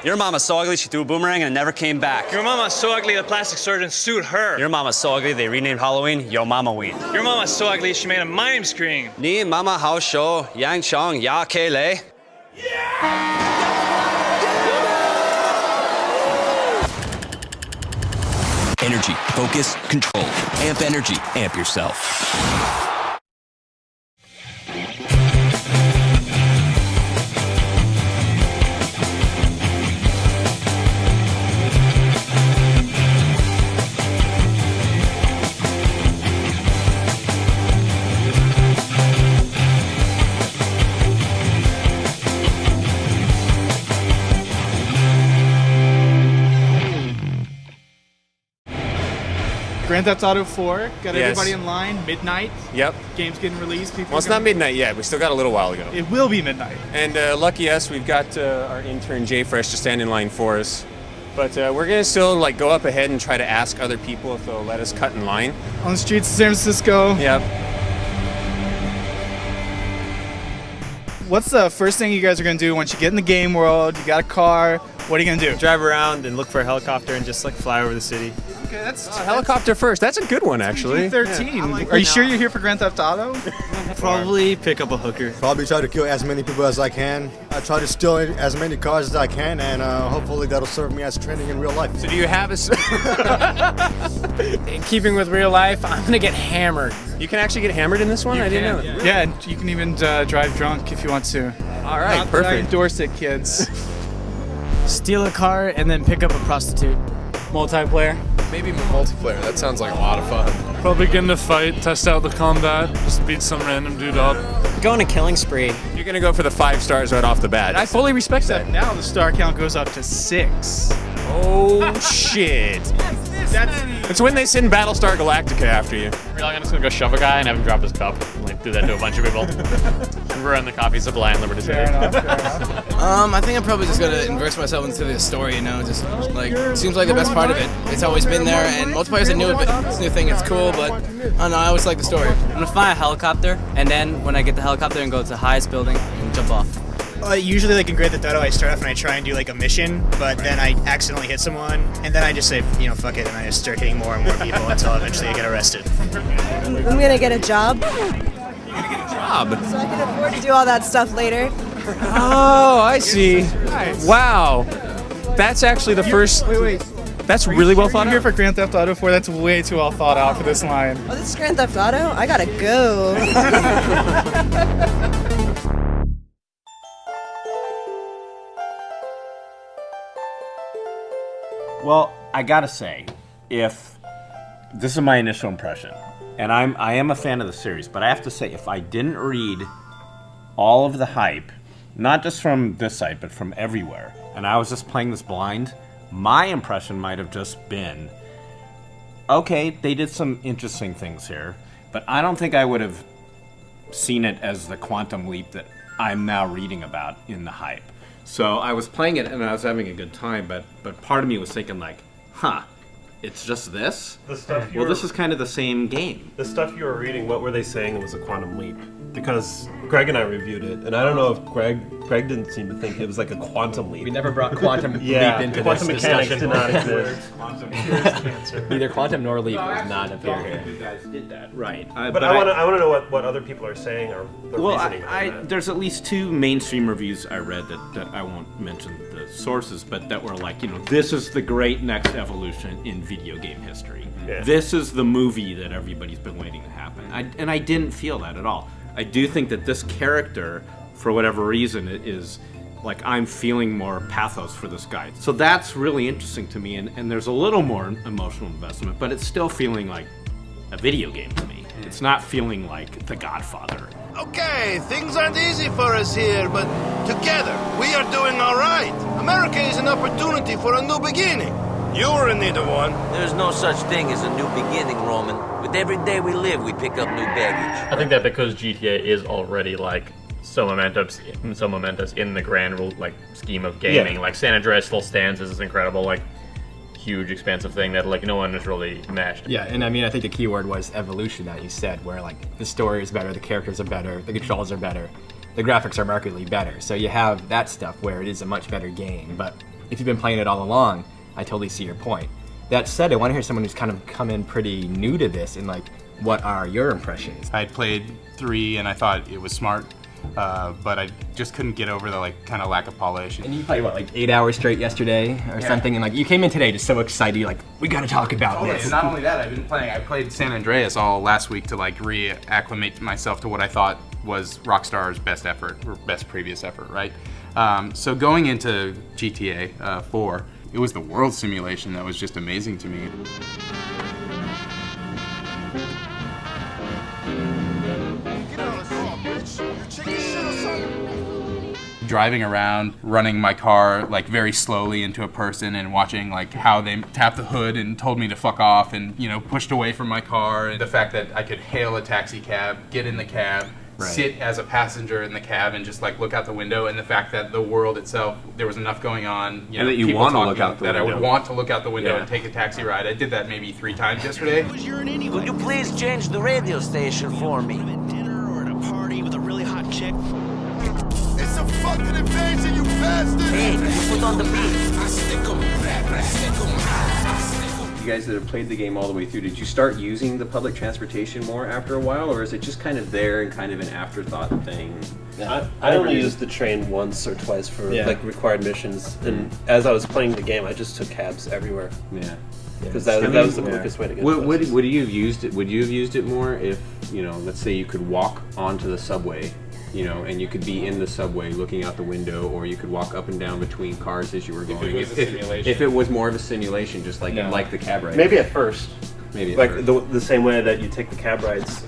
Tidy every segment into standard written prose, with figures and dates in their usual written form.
Your mama's so ugly she threw a boomerang and it never came back. Your mama's so ugly the plastic surgeon sued her. Your mama's so ugly they renamed Halloween Yo Mama Ween. Your mama's so ugly she made a mime screen. Ni mama hao shou yang chong ya ke lei. Energy, focus, control. Amp energy, amp yourself. Grand Theft Auto 4, got everybody in line, midnight. Yep. Game's getting released. Well, it's not midnight yet. We still got a little while to go. It will be midnight. And lucky us, we've got our intern Jay Fresh to stand in line for us. But we're gonna still go up ahead and try to ask other people if they'll let us cut in line. On the streets of San Francisco. Yep. What's the first thing you guys are gonna do once you get in the game world? You got a car. What are you gonna do? Drive around and look for a helicopter and just fly over the city. Okay, that's Helicopter first. That's a good one, actually. 13. Are you sure you're here for Grand Theft Auto? Probably pick up a hooker. Probably try to kill as many people as I can. I try to steal as many cars as I can, and hopefully that'll serve me as training in real life. So do you have In keeping with real life, I'm gonna get hammered. You can actually get hammered in this one? I didn't know. Yeah, and you can even drive drunk if you want to. All right, Not that I perfect. endorse it, kids. Steal a car and then pick up a prostitute. Multiplayer. Maybe multiplayer. That sounds like a lot of fun. Probably get in a fight, test out the combat, just beat some random dude up. Go on a killing spree. You're gonna go for the 5 stars right off the bat. I fully respect that. Now the star count goes up to 6. Oh shit! It's when they send Battlestar Galactica after you. Really, I'm just gonna go shove a guy and have him drop his cup. Do that to a bunch of people. Ruin the coffee supply in Liberty City. Fair enough. I think I'm probably just gonna immerse myself into the story, just seems like the best part of it. It's always been there, and multiplayer's a new thing, it's cool, but I don't know, I always like the story. I'm gonna fly a helicopter, and then when I get the helicopter and go to the highest building and jump off. Usually in Grand Theft Auto, I start off and I try and do a mission, but then I accidentally hit someone, and then I just say, fuck it, and I just start hitting more and more people until eventually I get arrested. I'm gonna get a job. Job. So I can afford to do all that stuff later. Oh, I see. Wow. That's actually the first. Wait. That's really well thought You're here out. for Grand Theft Auto 4. That's way too well thought out for this line. Oh, this is Grand Theft Auto? I gotta go. Well, I gotta say, if this is my initial impression, and I am a fan of the series, but I have to say, if I didn't read all of the hype, not just from this site, but from everywhere, and I was just playing this blind, my impression might have just been, okay, they did some interesting things here, but I don't think I would have seen it as the quantum leap that I'm now reading about in the hype. So I was playing it and I was having a good time, but part of me was thinking it's just this? The stuff Well, this is kind of the same game. The stuff you were reading, what were they saying was a quantum leap? Because Greg and I reviewed it, and I don't know if Greg didn't seem to think it was like a quantum leap. We never brought quantum leap into quantum this mechanics discussion. did not exist. Neither quantum nor leap does not appear here. You guys did that. Right. But I want to know what other people are saying or the reasoning behind that. There's at least 2 mainstream reviews I read that I won't mention the sources, but that were like, this is the great next evolution in video game history. Yeah. This is the movie that everybody's been waiting to happen. And I didn't feel that at all. I do think that this character, for whatever reason, is like I'm feeling more pathos for this guy. So that's really interesting to me, and there's a little more emotional investment, but it's still feeling like a video game to me. It's not feeling like The Godfather. Okay, things aren't easy for us here, but together we are doing all right. America is an opportunity for a new beginning. You were in need of one. There's no such thing as a new beginning, Roman. With every day we live, we pick up new baggage. I think that because GTA is already so momentous in the grand scheme of gaming. Yeah. San Andreas still stands as this incredible huge expansive thing that no one has really matched. Yeah, and I think the key word was evolution that you said, where the story is better, the characters are better, the controls are better, the graphics are markedly better. So you have that stuff where it is a much better game, but if you've been playing it all along, I totally see your point. That said, I want to hear someone who's kind of come in pretty new to this, and like, what are your impressions? I played 3 and I thought it was smart, but I just couldn't get over the like kind of lack of polish. And you played what, like 8 hours straight yesterday or something, and like you came in today just so excited, you're like, we got to talk about this. And not only that, I played San Andreas all last week to like reacclimate myself to what I thought was Rockstar's best effort, or best previous effort, right? So going into GTA 4, it was the world simulation that was just amazing to me. Driving around, running my car like very slowly into a person and watching like how they tapped the hood and told me to fuck off and, you know, pushed away from my car. And the fact that I could hail a taxi cab, get in the cab, sit as a passenger in the cab and just like look out the window, and the fact that the world itself, there was enough going on, you know, and that you people want to talking, look out the that window. I would want to look out the window and take a taxi ride. I did that maybe 3 times yesterday. Could you please change the radio station for me? Party with a really hot chick. It's a fucking invasion, you bastard! Hey, you put on the beat. You guys that have played the game all the way through, did you start using the public transportation more after a while, or is it just kind of there and kind of an afterthought thing? I only used the train once or twice for like required missions, and as I was playing the game, I just took cabs everywhere. Yeah. Because that was the quickest way to get would you have used it? Would you have used it more if, you know, let's say you could walk onto the subway, you know, and you could be in the subway looking out the window, or you could walk up and down between cars as you were going. If it was more of a simulation, just like like the cab ride. Maybe at first. Maybe at like first. the same way that you take the cab rides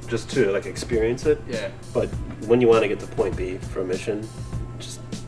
just to like experience it. Yeah. But when you want to get to point B for a mission,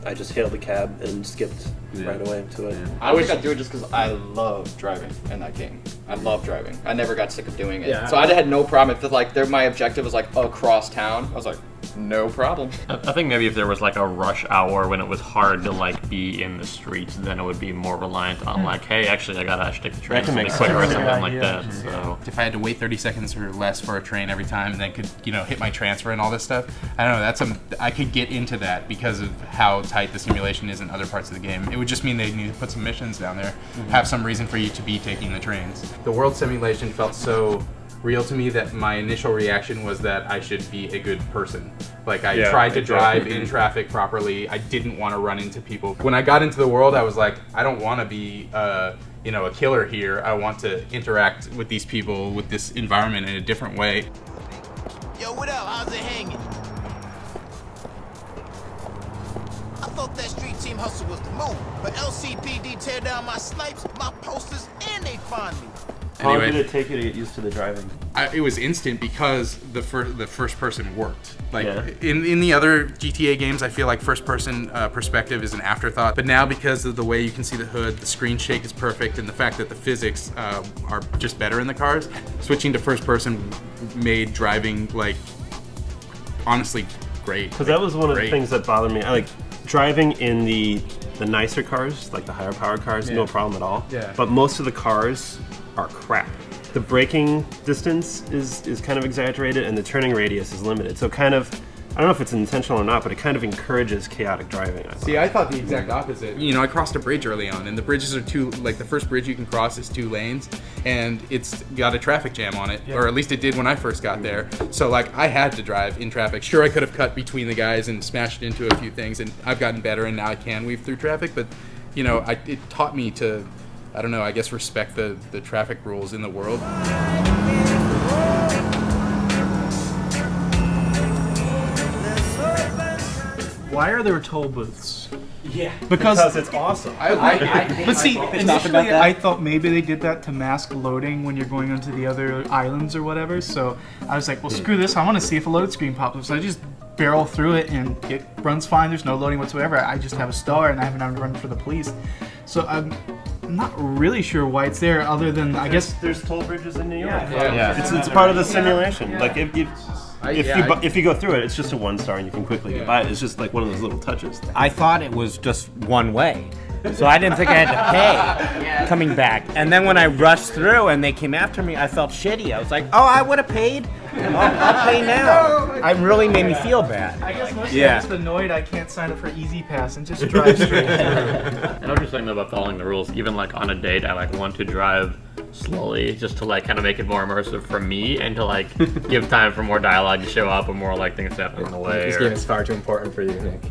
I just hailed the cab and skipped right away to it. I wish I'd do it just because I love driving in that game. I love driving. I never got sick of doing it. Yeah. So I had no problem. If like my objective was like across town, I was like, no problem. I think maybe if there was like a rush hour when it was hard to like be in the streets, then it would be more reliant on like, hey, actually I gotta take the train something quicker or something like that. So if I had to wait 30 seconds or less for a train every time, and then could, you know, hit my transfer and all this stuff, I don't know. I could get into that because of how tight the simulation is in other parts of the game. It would just mean they need to put some missions down there, have some reason for you to be taking the trains. The world simulation felt so real to me that my initial reaction was that I should be a good person. Like I tried to drive in traffic properly. I didn't want to run into people. When I got into the world, I was like, I don't want to be you know, a killer here. I want to interact with these people, with this environment in a different way. Yo, what up? How's it hanging? I thought that street team hustle was the move, but LCPD tear down my snipes, my posters, and they find me. How long did it take you to get used to the driving? It was instant because the first person worked. Like in the other GTA games, I feel like first person perspective is an afterthought. But now, because of the way you can see the hood, the screen shake is perfect, and the fact that the physics are just better in the cars, switching to first person made driving like honestly great. Because that was one of the things that bothered me. I like driving in the nicer cars, like the higher powered cars, no problem at all. Yeah. But most of the cars are crap. The braking distance is kind of exaggerated, and the turning radius is limited. So kind of, I don't know if it's intentional or not, but it kind of encourages chaotic driving. See, I thought the exact opposite. You know, I crossed a bridge early on, and the bridges are like the first bridge you can cross is 2 lanes, and it's got a traffic jam on it, or at least it did when I first got there. So like, I had to drive in traffic. Sure, I could have cut between the guys and smashed into a few things, and I've gotten better, and now I can weave through traffic, but you know, it taught me to, I don't know, I guess respect the traffic rules in the world. Why are there toll booths? Yeah, because it's awesome. But see, initially I thought maybe they did that to mask loading when you're going onto the other islands or whatever. So I was like, well, screw this. I want to see if a load screen pops up. So I just barrel through it and it runs fine. There's no loading whatsoever. I just have a star and I haven't had to run for the police. So I'm not really sure why it's there, other than I guess there's toll bridges in New York. Yeah. It's part of the simulation. Yeah. Like if you go through it, it's just a 1-star and you can quickly get by it. It's just like one of those little touches. I thought it was just one way, so I didn't think I had to pay coming back. And then when I rushed through and they came after me, I felt shitty. I was like, oh, I would have paid. I'll pay now. It really made me feel bad. I guess mostly I'm just annoyed I can't sign up for Easy Pass and just drive straight through. I know what you're saying about following the rules. Even like on a date, I like want to drive slowly just to like kind of make it more immersive for me and to like give time for more dialogue to show up and more like things to happen on the way. This game is far too important for you, Nick.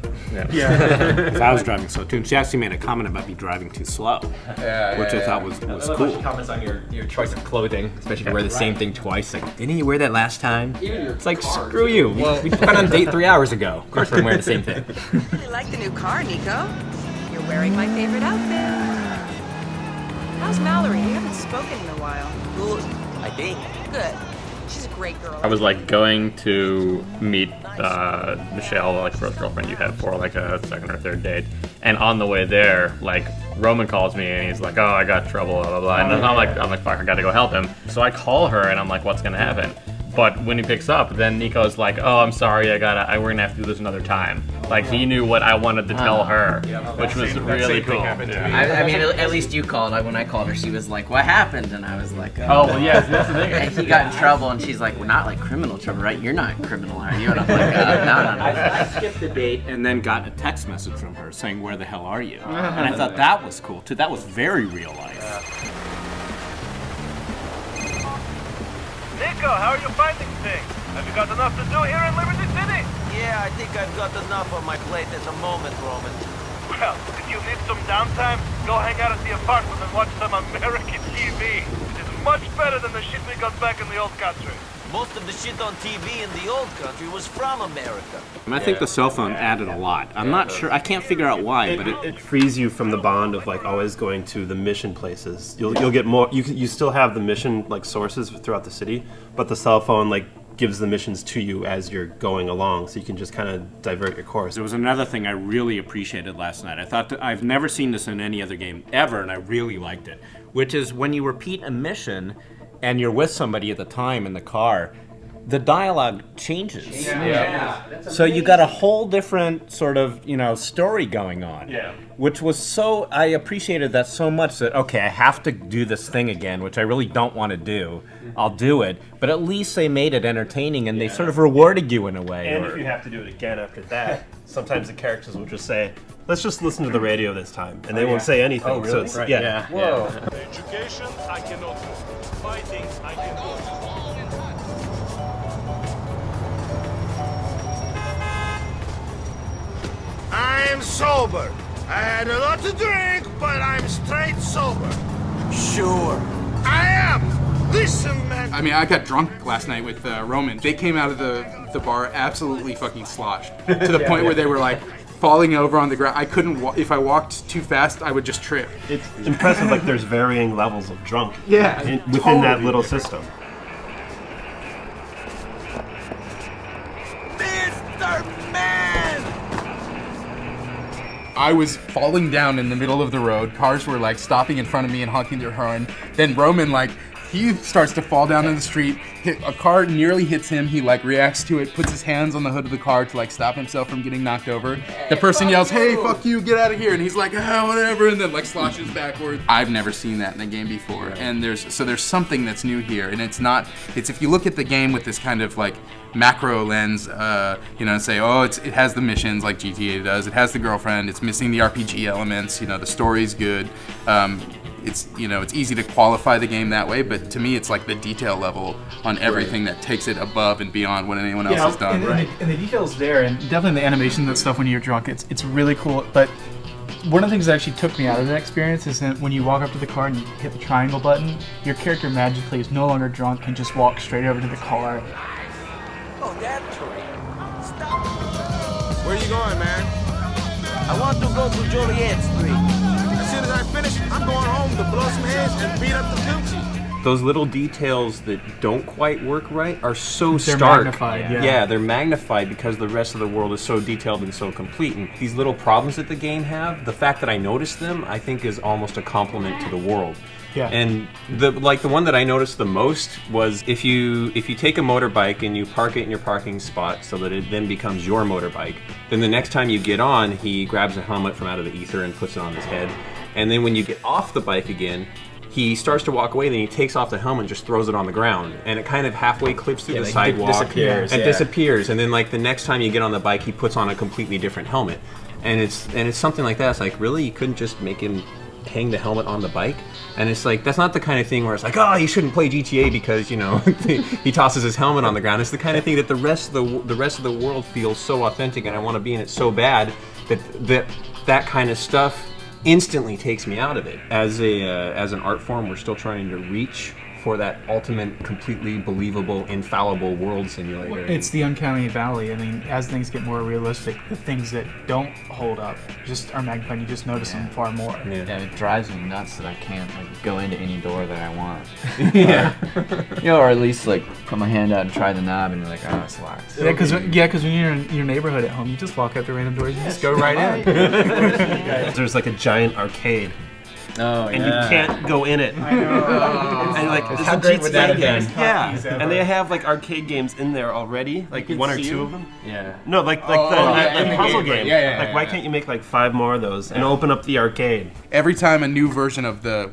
Yeah. I was driving slow too, and she actually made a comment about me driving too slow, which I thought was cool. Comments on your choice of clothing, especially if you wear the same thing twice. Like, didn't you wear that last time? It's like, screw you. We went on a date 3 hours ago. Of course I'm wearing the same thing. You like the new car, Nico? You're wearing my favorite outfit. How's Mallory? We haven't spoken in a while. Good, I think. Good. She's a great girl. I was like going to meet Michelle, like first girlfriend you had for like a second or third date, and on the way there, like Roman calls me and he's like, "Oh, I got trouble, blah blah blah," and I'm like, "Fuck, I gotta go help him." So I call her and I'm like, "What's gonna happen?" But when he picks up, then Nico's like, "Oh, I'm sorry, we're gonna have to do this another time." Like he knew what I wanted to tell her, which was really cool. I mean, at least you called. When I called her, she was like, "What happened?" And I was like, "Oh, well, yes, that's the thing." And he got in trouble, and she's like, "We're not like criminal trouble, right? You're not criminal, are you?" And I'm like, "No." I skipped the date and then got a text message from her saying, "Where the hell are you?" And I thought that was cool too. That was very real life. Nico, how are you finding things? Have you got enough to do here in Liberty City? Yeah, I think I've got enough on my plate at the moment, Roman. Well, if you need some downtime, go hang out at the apartment and watch some American TV. It is much better than the shit we got back in the old country. Most of the shit on TV in the old country was from America. And I think the cell phone added a lot. I'm not sure. I can't figure out why, but it frees you from the bond of like always going to the mission places. You'll get more. You still have the mission like sources throughout the city, but the cell phone like gives the missions to you as you're going along, so you can just kind of divert your course. There was another thing I really appreciated last night. I thought that I've never seen this in any other game ever, and I really liked it. Which is when you repeat a mission and you're with somebody at the time in the car, the dialogue changes. Yeah. So you got a whole different sort of, story going on. Yeah. Which was so, I appreciated that so much that, okay, I have to do this thing again, which I really don't want to do. I'll do it. But at least they made it entertaining and they sort of rewarded you in a way. And if you have to do it again after that, sometimes the characters will just say, "Let's just listen to the radio this time," and they won't say anything. Oh, really? So it's, right. yeah. Whoa. Education, I cannot do. Fighting, I can do. I'm sober. I had a lot to drink, but I'm straight sober. Sure. I am. Listen, man. I mean, I got drunk last night with Roman. They came out of the bar absolutely fucking sloshed to the point where they were like falling over on the ground. I couldn't if I walked too fast, I would just trip. It's impressive. Like there's varying levels of drunk. Yeah, within that little system. Mr. Man! I was falling down in the middle of the road. Cars were like stopping in front of me and honking their horn. Then Roman he starts to fall down in the street. A car nearly hits him. He reacts to it, puts his hands on the hood of the car to stop himself from getting knocked over. The person yells, "Hey, fuck you, get out of here!" And he's like, whatever, and then sloshes backwards. I've never seen that in a game before, and there's something that's new here, and it's if you look at the game with this kind of macro lens, say, oh, it has the missions like GTA does. It has the girlfriend. It's missing the RPG elements. The story's good. It's easy to qualify the game that way, but to me it's the detail level on everything that takes it above and beyond what anyone else has done. And the details there, and definitely the animation and stuff when you're drunk, it's really cool. But one of the things that actually took me out of that experience is that when you walk up to the car and you hit the triangle button, your character magically is no longer drunk and just walk straight over to the car. Oh, that's right. Stop. Where you going, man? I want to go to Joliet Street. As soon as I finish, I'm going home to blow some heads and beat up the coochie. Those little details that don't quite work right are so They're stark. magnified, yeah. Yeah, they're magnified because the rest of the world is so detailed and so complete. And these little problems that the game have, the fact that I noticed them, I think is almost a compliment to the world. Yeah. And the one that I noticed the most was if you take a motorbike and you park it in your parking spot so that it then becomes your motorbike, then the next time you get on, he grabs a helmet from out of the ether and puts it on his head. And then when you get off the bike again, he starts to walk away, then he takes off the helmet and just throws it on the ground, and it kind of halfway clips through the like sidewalk disappears, and disappears, and then like the next time you get on the bike, he puts on a completely different helmet, and it's something like that. It's like, really, you couldn't just make him hang the helmet on the bike? And it's like, that's not the kind of thing where it's like, oh, you shouldn't play GTA because, you know, he tosses his helmet on the ground. It's the kind of thing that the rest of the world feels so authentic, and I want to be in it so bad that kind of stuff instantly takes me out of it. As an art form, we're still trying to reach for that ultimate, completely believable, infallible world simulator. It's the uncanny valley. I mean, as things get more realistic, the things that don't hold up just are magnified. You just notice them far more. Yeah, it drives me nuts that I can't like go into any door that I want. Yeah. You know, or at least like put my hand out and try the knob, and you're like, oh, it's locked. Yeah, because when you're in your neighborhood at home, you just walk out the random doors and just go right in. There's like a giant arcade. Oh, and you can't go in it. I know. And like, this How is great would that have been? Yeah, and they have like arcade games in there already, like one or two of them. Yeah. No, like the puzzle game. Like, why can't you make like 5 more of those and open up the arcade? Every time a new version of the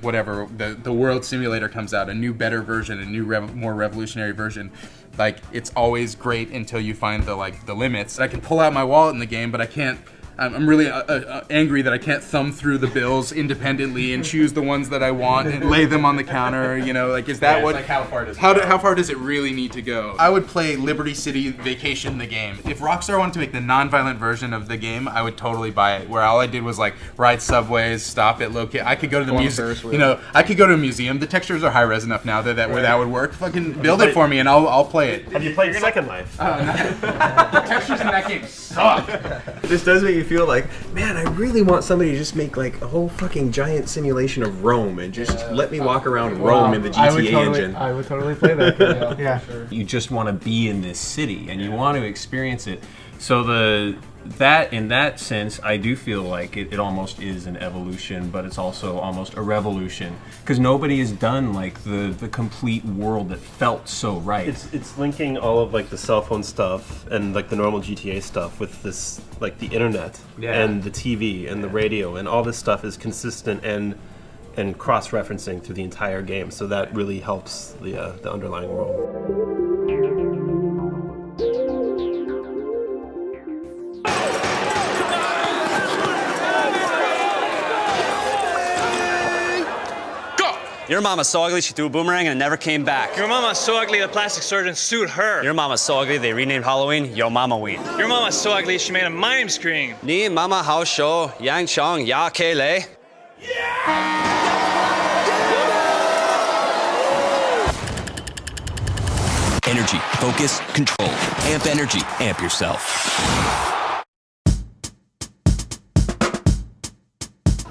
world simulator comes out, a new better version, a new more revolutionary version, like it's always great until you find the limits. I can pull out my wallet in the game, but I can't. I'm really angry that I can't thumb through the bills independently and choose the ones that I want and lay them on the counter. You know, like, is that what? Like how far does how far does it really need to go? I would play Liberty City Vacation the game. If Rockstar wanted to make the non-violent version of the game, I would totally buy it. Where all I did was like ride subways, stop at locate. I could go to the museum. You know, I could go to a museum. The textures are high res enough now where that would work. Fucking build it for me and I'll play it. Have you played Second Life? The textures in that game suck. This does make you feel like, man, I really want somebody to just make like a whole fucking giant simulation of Rome and just let me walk around Rome in the GTA engine. I would totally play that. Yeah. You just want to be in this city and you want to experience it. So in that sense, I do feel like it almost is an evolution, but it's also almost a revolution because nobody has done like the complete world that felt so right. It's linking all of like the cell phone stuff and like the normal GTA stuff with this like the internet and the TV and the radio, and all this stuff is consistent and cross-referencing through the entire game. So that really helps the underlying world. Your mama's so ugly she threw a boomerang and it never came back. Your mama's so ugly the plastic surgeon sued her. Your mama's so ugly they renamed Halloween Yo Mama Ween. Your mama's so ugly she made a mime screen. Ni mama hao shou yang chong ya ke lei. Energy, focus, control. Amp energy, amp yourself.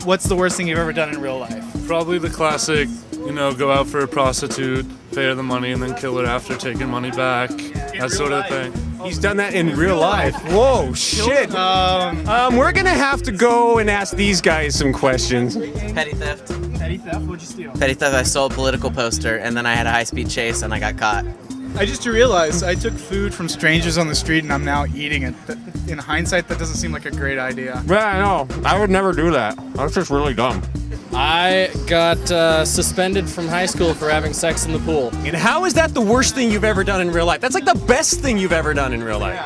What's the worst thing you've ever done in real life? Probably the classic, you know, go out for a prostitute, pay her the money, and then kill her after taking money back. That sort of thing. He's done that in real life. Whoa, shit. We're gonna have to go and ask these guys some questions. Petty theft. Petty theft? What'd you steal? Petty theft, I stole a political poster and then I had a high-speed chase and I got caught. I just realized I took food from strangers on the street and I'm now eating it. In hindsight, that doesn't seem like a great idea. Yeah, I know. I would never do that. That's just really dumb. I got suspended from high school for having sex in the pool. And how is that the worst thing you've ever done in real life? That's like the best thing you've ever done in real life.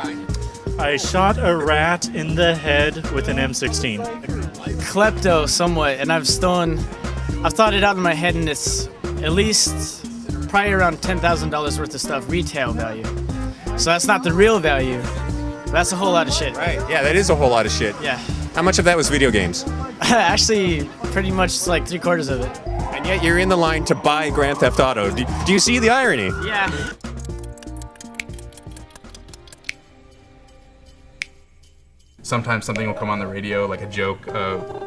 I shot a rat in the head with an M16. Klepto somewhat, and I've thought it out in my head, and it's at least probably around $10,000 worth of stuff retail value. So that's not the real value. That's a whole lot of shit. Right, yeah, that is a whole lot of shit. Yeah. How much of that was video games? Actually, pretty much like 3/4 of it. And yet you're in the line to buy Grand Theft Auto. Do you see the irony? Yeah. Sometimes something will come on the radio, like a joke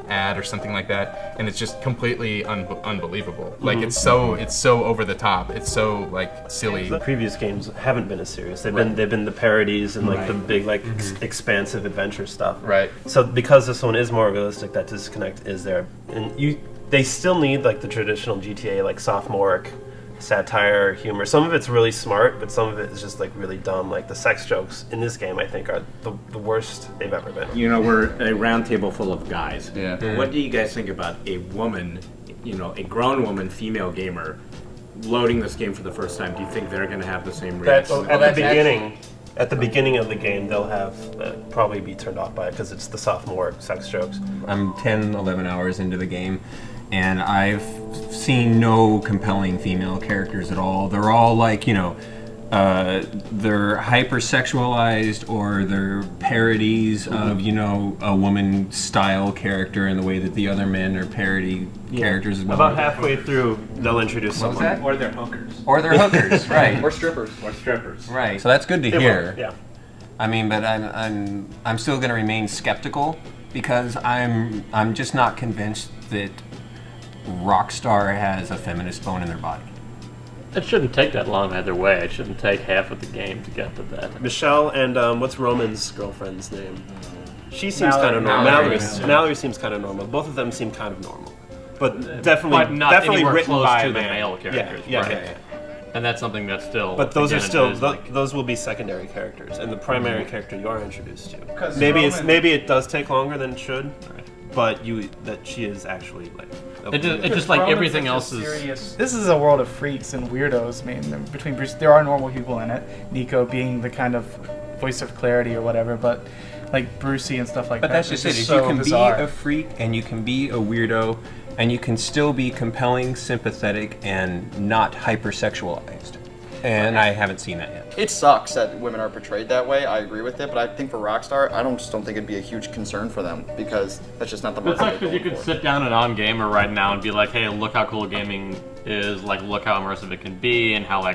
ad or something like that, and it's just completely unbelievable. Like it's so over the top. It's so like silly. The previous games haven't been as serious. They've been the parodies and like the big like expansive adventure stuff. Right. So because this one is more realistic, that disconnect is there, and they still need like the traditional GTA like sophomoric satire, humor. Some of it's really smart, but some of it is just like really dumb. Like the sex jokes in this game, I think, are the worst they've ever been. You know, we're a round table full of guys. Yeah. What do you guys think about a woman a grown woman, female gamer, loading this game for the first time, do you think they're going to have the same reaction? At the beginning of the game, they'll have probably be turned off by it because it's the sophomore sex jokes. I'm 10, 11 hours into the game, and I've seen no compelling female characters at all. They're all like, they're hypersexualized, or they're parodies of, a woman-style character in the way that the other men are parody characters as well. About halfway through, they'll introduce someone. that? Or they're hookers. Or they're hookers, right? Or strippers. Right. So that's good to hear. Yeah. I mean, but I'm still going to remain skeptical because I'm just not convinced that Rockstar has a feminist bone in their body. It shouldn't take that long either way. It shouldn't take half of the game to get to that. Michelle and what's Roman's girlfriend's name? She seems kind of normal. Mallory seems kind of normal. Both of them seem kind of normal, but definitely not definitely anywhere written close by to a the man. male characters. Yeah. And that's something that's still. But those are again, still it is those will be secondary characters, and the primary character you are introduced to. 'Cause Maybe it does take longer than it should, but she is actually like. It just like everything else is. This is a world of freaks and weirdos. I mean, between Bruce, there are normal people in it. Nico being the kind of voice of clarity or whatever, but like Brucey and stuff like that. But that's just it. So You can bizarre. be a freak, and you can be a weirdo, and you can still be compelling, sympathetic, and not hypersexualized. And I haven't seen that yet. It sucks that women are portrayed that way. I agree with it, but I think for Rockstar, I just don't think it'd be a huge concern for them because that's just not the It's market. like because you could sit down at On Gamer right now and be like, "Hey, look how cool gaming is! Like, look how immersive it can be, and how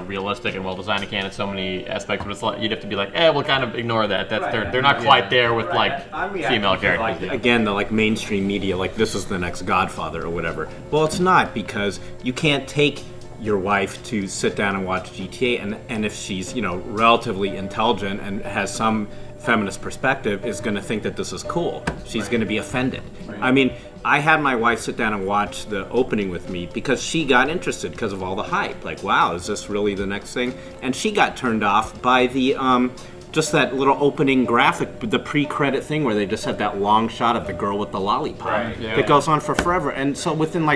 realistic and well designed it can in so many aspects." But it's like you'd have to be like, "Eh, we'll kind of ignore that. They're not quite there with female characters." Like, again, the mainstream media, like this is the next Godfather or whatever. Well, it's not, because you can't take your wife to sit down and watch GTA, and if she's relatively intelligent and has some feminist perspective, is going to think that this is cool. She's going to be offended. I mean, I had my wife sit down and watch the opening with me because she got interested because of all the hype. Like, wow, is this really the next thing? And she got turned off by the just that little opening graphic, the pre-credit thing where they just have that long shot of the girl with the lollipop that goes on for forever. And so within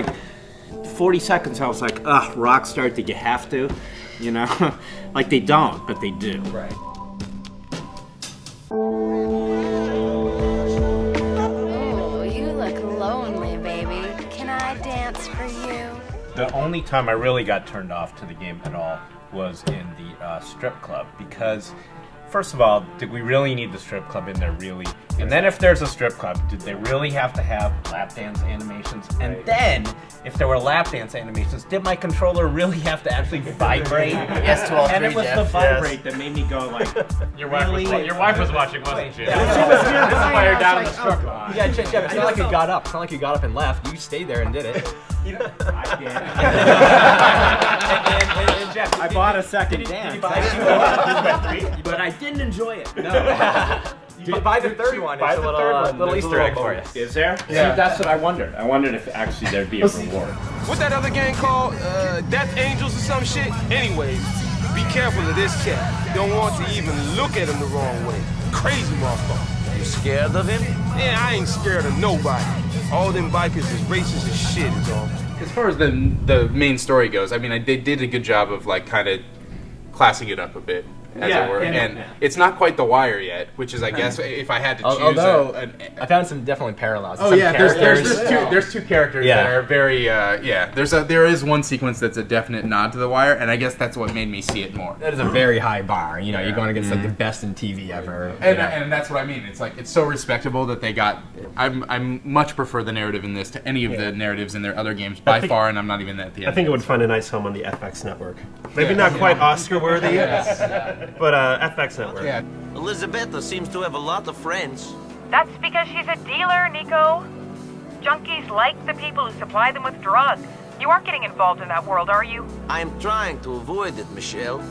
40 seconds, I was like, ugh, Rockstar, did you have to? Like they don't, but they do. Right. Oh, you look lonely, baby. Can I dance for you? The only time I really got turned off to the game at all was in the strip club, because first of all, did we really need the strip club in there, really? And then if there's a strip club, did they really have to have lap dance animations? And then, if there were lap dance animations, did my controller really have to actually vibrate? Yes, to all And three, it was Jeff. the vibrate that made me go like, Your wife was watching, wasn't she? This is why you're down in the strip club. Yeah, Jeff, it's not like you got up. It's not like you got up and left. You stayed there and did it. I did. And Jeff, I bought a second dance. Did you buy two? But I didn't enjoy it. No. You buy the third one. It's a little Easter egg for you. Is there? Yeah. See, that's what I wondered. I wondered if actually there'd be a reward. What's that other game called? Death Angels or some shit? Anyways, be careful of this cat. Don't want to even look at him the wrong way. Crazy motherfucker. You scared of him? Yeah, I ain't scared of nobody. All them bikers is racist as shit is all. As far as the main story goes, I mean, they did a good job of kind of classing it up a bit, as it were. And it's not quite The Wire yet, which is, I guess, if I had to choose. Although I found some definitely parallels. Oh some yeah, there's two characters that are very there is one sequence that's a definite nod to The Wire, and I guess that's what made me see it more. That is a very high bar. You're going against the best in TV ever. And that's what I mean. It's it's so respectable that they got. I'm much prefer the narrative in this to any of the narratives in their other games by far, and I'm not even at the end. I think it would find a nice home on the FX network. Maybe not quite Oscar worthy, but FX network. Yeah. Elizabetta seems to have a lot of friends. That's because she's a dealer, Nico. Junkies like the people who supply them with drugs. You aren't getting involved in that world, are you? I'm trying to avoid it, Michelle.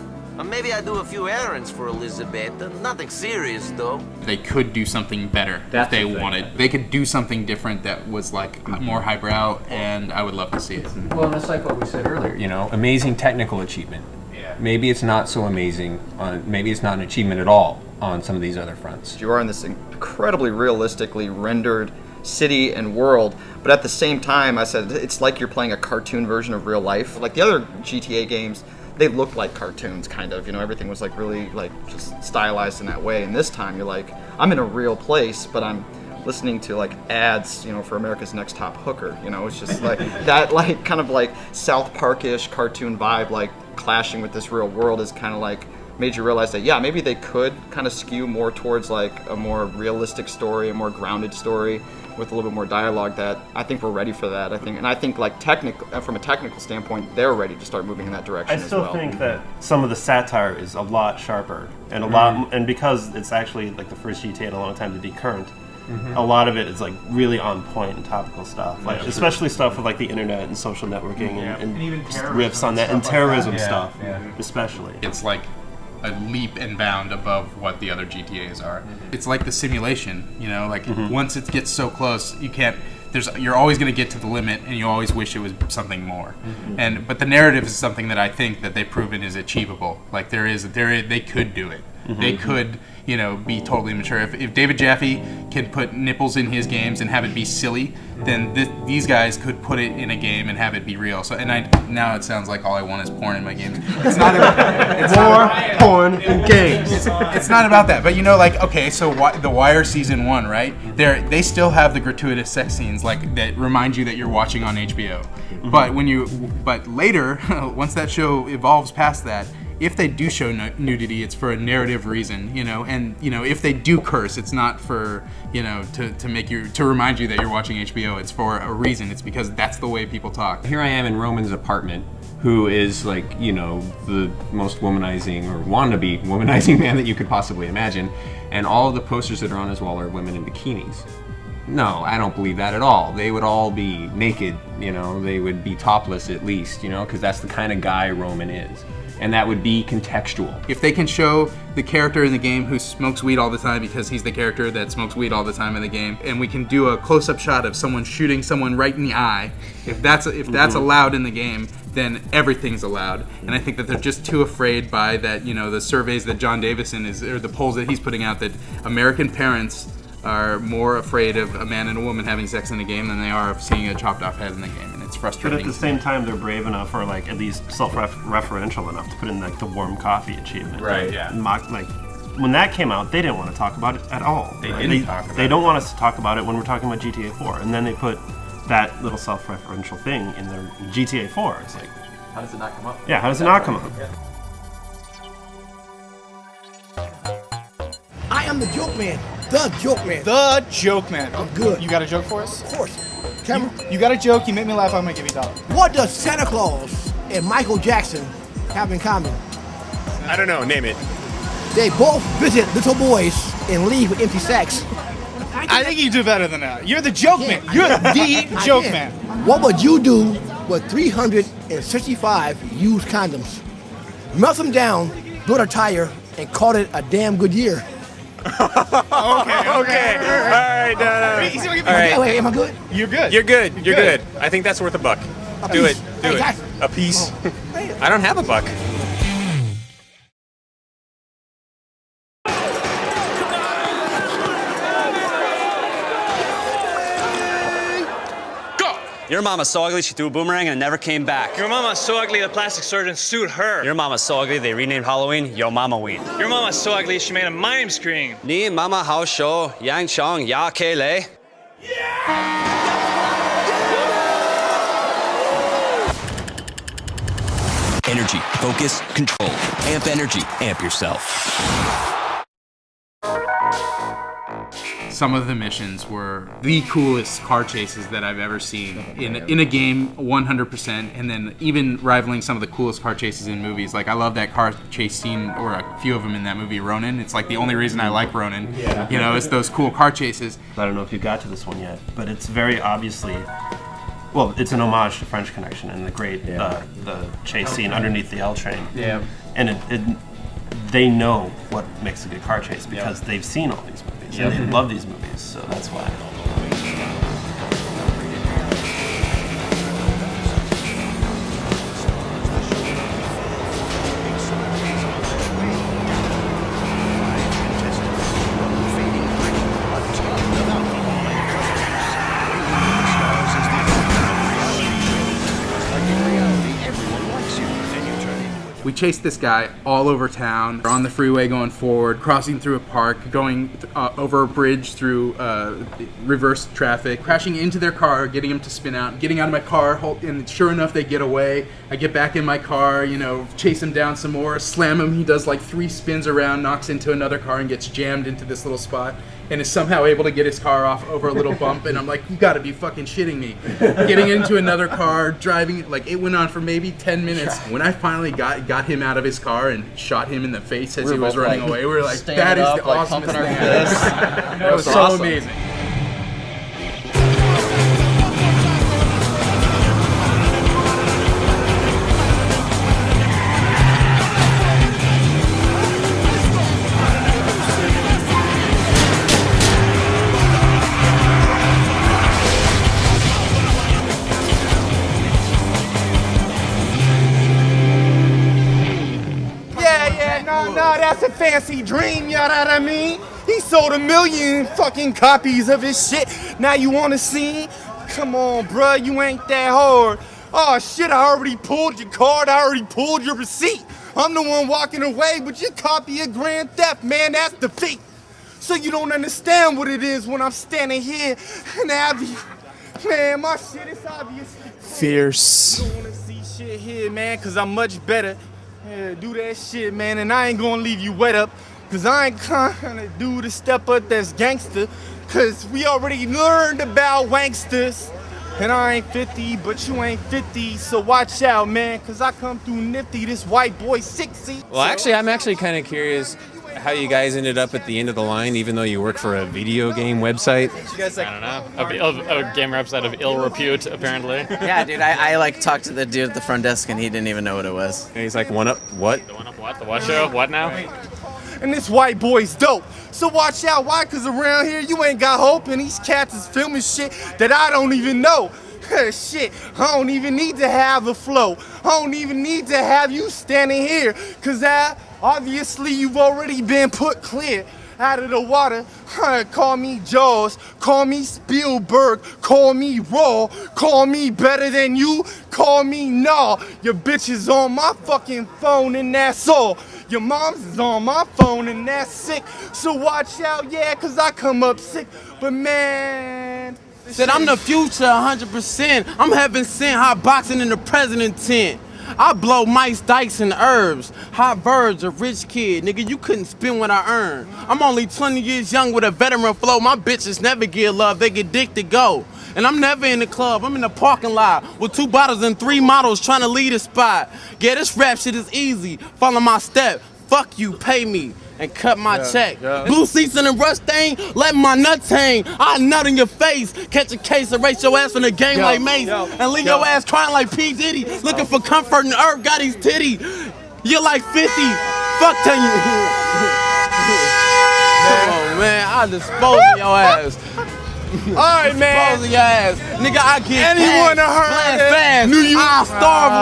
Maybe I do a few errands for Elizabetta. Nothing serious, though. They could do something better if they wanted. They could do something different that was more highbrow, and I would love to see it. Well, and it's like what we said earlier, amazing technical achievement. Yeah. Maybe it's not so amazing, maybe it's not an achievement at all on some of these other fronts. You are in this incredibly realistically rendered city and world. But at the same time, I said it's like you're playing a cartoon version of real life. Like the other GTA games, they looked like cartoons, kind of. You know, everything was like really like just stylized in that way. And this time, you're like, I'm in a real place, but I'm listening to like ads, you know, for America's Next Top Hooker. You know, it's just like that, like kind of like South Park-ish cartoon vibe, like clashing with this real world is kind of like made you realize that, yeah, maybe they could kind of skew more towards like a more realistic story, a more grounded story with a little bit more dialogue. That I think we're ready for that. I think like from a technical standpoint, they're ready to start moving in that direction as well. I still think that some of the satire is a lot sharper and a lot, and because it's actually like the first GTA in a long time to be current, a lot of it is like really on point and topical stuff, like especially stuff with like the internet and social networking and even riffs on that and terrorism stuff, especially. It's like a leap and bound above what the other GTAs are. It's like the simulation, you know, like once it gets so close, you can't. You're always going to get to the limit, and you always wish it was something more. But the narrative is something that I think that they've proven is achievable. Like they could do it. They could, you know, be totally mature. If David Jaffe can put nipples in his games and have it be silly, then these guys could put it in a game and have it be real. So, now it sounds like all I want is porn in my games. It's not about porn in games. It's not about that. But you know, like, okay, so The Wire season 1, right? They still have the gratuitous sex scenes like that remind you that you're watching on HBO. But later, once that show evolves past that, if they do show nudity, it's for a narrative reason, you know, and you know, if they do curse, it's not for, you know, to remind you that you're watching HBO. It's for a reason. It's because that's the way people talk. Here I am in Roman's apartment, who is like, you know, the most womanizing or wannabe womanizing man that you could possibly imagine, and all of the posters that are on his wall are women in bikinis. No, I don't believe that at all. They would all be naked, you know, they would be topless at least, you know, because that's the kind of guy Roman is. And that would be contextual. If they can show the character in the game who smokes weed all the time because he's the character that smokes weed all the time in the game, and we can do a close-up shot of someone shooting someone right in the eye, if that's allowed in the game, then everything's allowed. And I think that they're just too afraid by that, you know, the surveys that John Davison or the polls that he's putting out, that American parents are more afraid of a man and a woman having sex in a game than they are of seeing a chopped off head in the game, and it's frustrating. But at the same time, they're brave enough, or like at least self-referential enough, to put in like the warm coffee achievement. Right. Yeah. Like when that came out, they didn't want to talk about it at all. They didn't talk about it. They don't want us to talk about it when we're talking about GTA 4, and then they put that little self-referential thing in their GTA 4. It's like, how does it not come up? Yeah, how does it not come up? I am the joke man. The joke man. The joke man. I'm good. You got a joke for us? Of course. Cameron? You got a joke, you make me laugh, I'm gonna give you $1. What does Santa Claus and Michael Jackson have in common? I don't know, name it. They both visit little boys and leave with empty sacks. I think you do better than that. You're the joke man. You're the joke man. What would you do with 365 used condoms? Melt them down, build a tire, and call it a damn good year. Okay. All right. Wait, am I good? You're good. You're good. I think that's worth $1. Do it. Guys. A piece. I don't have $1. Your mama's so ugly she threw a boomerang and it never came back. Your mama's so ugly the plastic surgeon sued her. Your mama's so ugly they renamed Halloween Yo Mama Ween. Your mama's so ugly she made a mime screen. Ni mama hao shou yang chong ya ke lei. Energy, focus, control. Amp energy, amp yourself. Some of the missions were the coolest car chases that I've ever seen in a game, 100%, and then even rivaling some of the coolest car chases in movies. Like, I love that car chase scene, or a few of them in that movie, Ronin. It's like the only reason I like Ronin. Yeah. You know, it's those cool car chases. I don't know if you got to this one yet, but it's very obviously, well, it's an homage to French Connection and the great the chase scene underneath the L train. Yeah. And they know what makes a good car chase because they've seen all these movies. And they love these movies, so that's why. We chased this guy all over town. We're on the freeway going forward, crossing through a park, going over a bridge through reverse traffic, crashing into their car, getting them to spin out, getting out of my car, and sure enough, they get away. I get back in my car, chase him down some more, slam him. He does like 3 spins around, knocks into another car, and gets jammed into this little spot, and is somehow able to get his car off over a little bump. And I'm like, you gotta be fucking shitting me. Getting into another car, driving, like it went on for maybe 10 minutes. When I finally got him out of his car and shot him in the face as he was running away, we were like, that is the awesomest thing ever. That was so amazing. No, that's a fancy dream, you know what I mean? He sold 1 million fucking copies of his shit. Now you wanna see? Come on, bruh, you ain't that hard. Oh shit, I already pulled your card, I already pulled your receipt. I'm the one walking away, but you copy a grand theft, man, that's defeat. So you don't understand what it is when I'm standing here and Abby. Man, my shit is obviously fierce. You don't wanna see shit here, man, cause I'm much better. Yeah, do that shit, man, and I ain't gonna leave you wet up, cause I ain't kinda do the step up that's gangster, cause we already learned about wanksters. And I ain't 50, but you ain't 50, so watch out, man, cause I come through nifty, this white boy 60. Well, actually, I'm actually kind of curious how you guys ended up at the end of the line, even though you work for a video game website. You guys I don't know. A game website of ill repute, apparently. Yeah, dude, I talked to the dude at the front desk and he didn't even know what it was. And he's like, what? The one up what? The what show? What now? And this white boy's dope. So watch out, why? Cause around here you ain't got hope and these cats is filming shit that I don't even know. Shit, I don't even need to have a flow. I don't even need to have you standing here. Cause obviously you've already been put clear out of the water. Call me Jaws, call me Spielberg, call me Raw, call me better than you, call me Nah. Your bitch is on my fucking phone and that's all. Your mom's is on my phone and that's sick. So watch out, yeah, cause I come up sick. But man, said I'm the future 100%. I'm heaven sent, hot boxing in the president tent. I blow mice, dice, and herbs. Hot birds, a rich kid. Nigga, you couldn't spend what I earn. I'm only 20 years young with a veteran flow. My bitches never get love, they get dick to go. And I'm never in the club, I'm in the parking lot with 2 bottles and 3 models trying to lead a spot. Yeah, this rap shit is easy. Follow my step. Fuck you, pay me. And cut my check. Blue seats in the rust stain, let my nuts hang. I nut in your face, catch a case, erase your ass from the game like Mace, and leave your ass crying like P. Diddy. Looking for comfort and Earth, got his titty. You're like 50, fuck 10 you. Come on, man, I dispose of your ass. Alright, man. Dispose of your ass. Nigga, I get anyone to hurt fast. I'll starve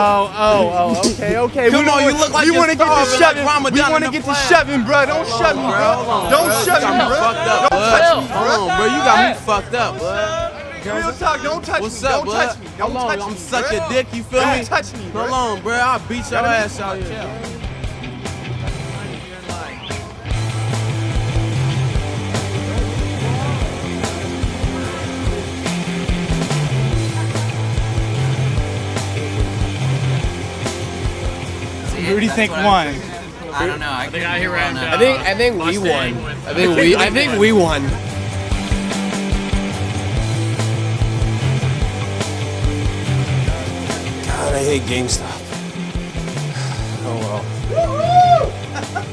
him. Okay. Come on, you look like you're wanna get to starving shoving. like We want to get to shoving, bro. Don't shove me, bro. Don't shove me, bro. Don't touch me, bro. Hold on, bro. You got me fucked up, bro. Real talk, don't touch me. What's up, Don't touch me. Don't Hold on, touch I'm me, suck bro. your dick, you feel Don't me? touch me, bro. Hold on, bro. I'll beat your ass out here. Who do you think won? I don't know. I think I hear around. I think we won. I think we won. God, I hate GameStop. Oh well.